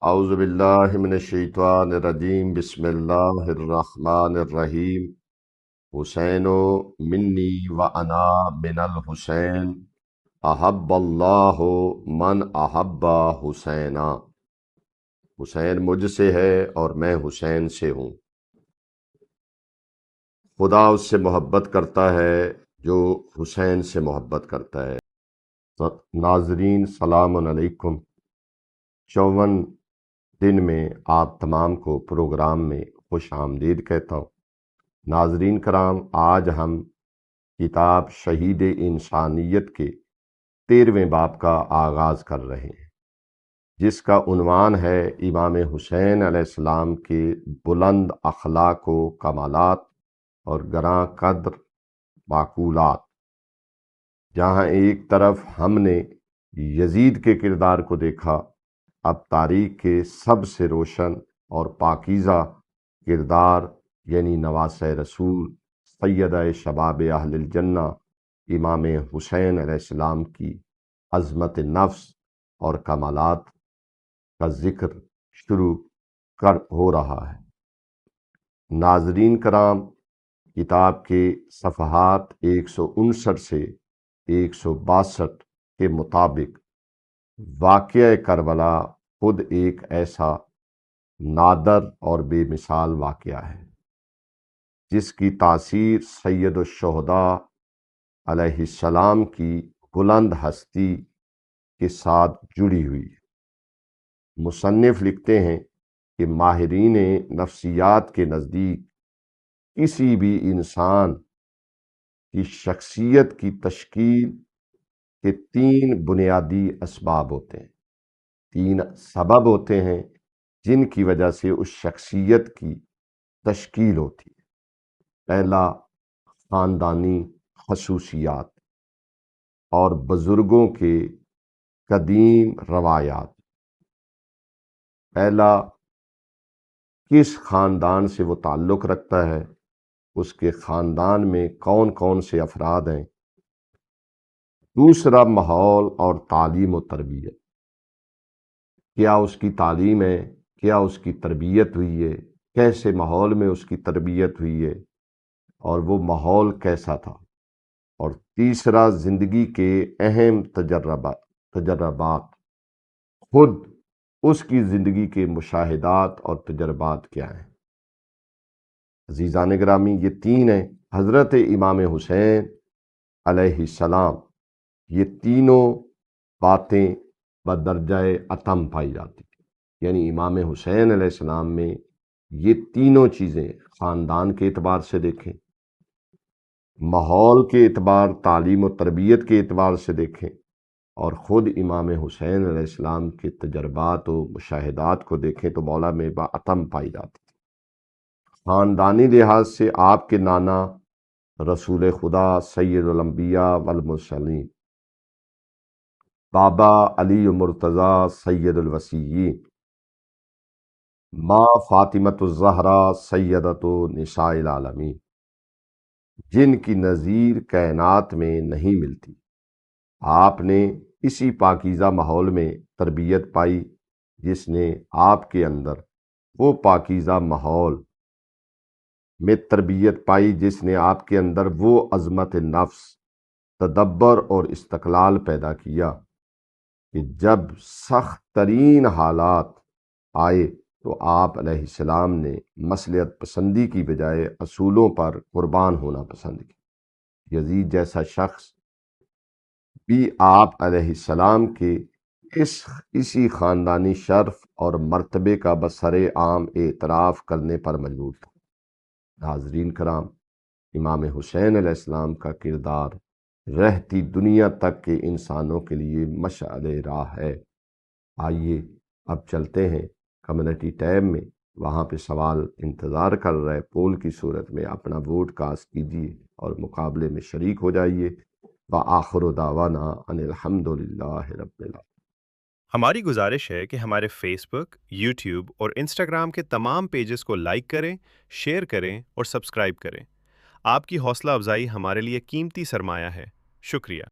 اعوذ باللہ من الشیطان الرجیم بسم اللہ الرحمن الرحیم حسین منی و انا من الحسین احب اللہ من احب حسینا۔ حسین مجھ سے ہے اور میں حسین سے ہوں۔ خدا اس سے محبت کرتا ہے جو حسین سے محبت کرتا ہے۔ ناظرین سلام علیکم۔ 54 دن میں آپ تمام کو پروگرام میں خوش آمدید کہتا ہوں۔ ناظرین کرام، آج ہم کتاب شہید انسانیت کے 13ویں باب کا آغاز کر رہے ہیں، جس کا عنوان ہے امام حسین علیہ السلام کے بلند اخلاق و کمالات اور گراں قدر معقولات۔ جہاں ایک طرف ہم نے یزید کے کردار کو دیکھا، اب تاریخ کے سب سے روشن اور پاکیزہ کردار یعنی نواسۂ رسول سیدہ شباب اہل الجنہ امام حسین علیہ السلام کی عظمت نفس اور کمالات کا ذکر شروع ہو رہا ہے۔ ناظرین کرام، کتاب کے صفحات 159 سے 162 کے مطابق واقعہ کربلا خود ایک ایسا نادر اور بے مثال واقعہ ہے جس کی تاثیر سید الشہداء علیہ السلام کی بلند ہستی کے ساتھ جڑی ہوئی ہے۔ مصنف لکھتے ہیں کہ ماہرین نفسیات کے نزدیک کسی بھی انسان کی شخصیت کی تشکیل کے 3 بنیادی اسباب ہوتے ہیں، 3 سبب ہوتے ہیں جن کی وجہ سے اس شخصیت کی تشکیل ہوتی ہے۔ پہلا، خاندانی خصوصیات اور بزرگوں کے قدیم روایات۔ پہلا، کس خاندان سے وہ تعلق رکھتا ہے، اس کے خاندان میں کون کون سے افراد ہیں۔ دوسرا، ماحول اور تعلیم و تربیت، کیا اس کی تعلیم ہے، کیا اس کی تربیت ہوئی ہے، کیسے ماحول میں اس کی تربیت ہوئی ہے اور وہ ماحول کیسا تھا۔ اور تیسرا، زندگی کے اہم تجربات، خود اس کی زندگی کے مشاہدات اور تجربات کیا ہیں۔ عزیزان گرامی، یہ 3 ہیں۔ حضرت امام حسین علیہ السلام، یہ تینوں باتیں بدرجہ اتم پائی جاتی ہیں، یعنی امام حسین علیہ السلام میں یہ تینوں چیزیں خاندان کے اعتبار سے دیکھیں، ماحول کے اعتبار، تعلیم و تربیت کے اعتبار سے دیکھیں، اور خود امام حسین علیہ السلام کے تجربات و مشاہدات کو دیکھیں تو مولا میں باعتم پائی جاتی تھی۔ خاندانی لحاظ سے آپ کے نانا رسول خدا سید الانبیاء والمرسلین، بابا علی مرتضیٰ سید الوصیین، ماں فاطمۃ الزہرا سیدۃ نساء العالمین، جن کی نظیر کائنات میں نہیں ملتی۔ آپ نے اسی پاکیزہ ماحول میں تربیت پائی جس نے آپ کے اندر وہ پاکیزہ ماحول میں تربیت پائی جس نے آپ کے اندر وہ عظمت نفس، تدبر اور استقلال پیدا کیا کہ جب سخت ترین حالات آئے تو آپ علیہ السلام نے مصلحت پسندی کی بجائے اصولوں پر قربان ہونا پسند کیا۔ یزید جیسا شخص بھی آپ علیہ السلام کے اسی خاندانی شرف اور مرتبے کا بسر عام اعتراف کرنے پر مجبور تھا۔ ناظرین کرام، امام حسین علیہ السلام کا کردار رہتی دنیا تک کے انسانوں کے لیے مشعل راہ ہے۔ آئیے اب چلتے ہیں کمیونٹی ٹیب میں، وہاں پہ سوال انتظار کر رہے، پول کی صورت میں اپنا ووٹ کاسٹ کیجیے اور مقابلے میں شریک ہو جائیے۔ وآخر دعوانا ان الحمدللہ رب العالمین۔ ہماری گزارش ہے کہ ہمارے فیس بک، یوٹیوب اور انسٹاگرام کے تمام پیجز کو لائک کریں، شیئر کریں اور سبسکرائب کریں۔ آپ کی حوصلہ افزائی ہمارے لیے قیمتی سرمایہ ہے۔ شکریہ۔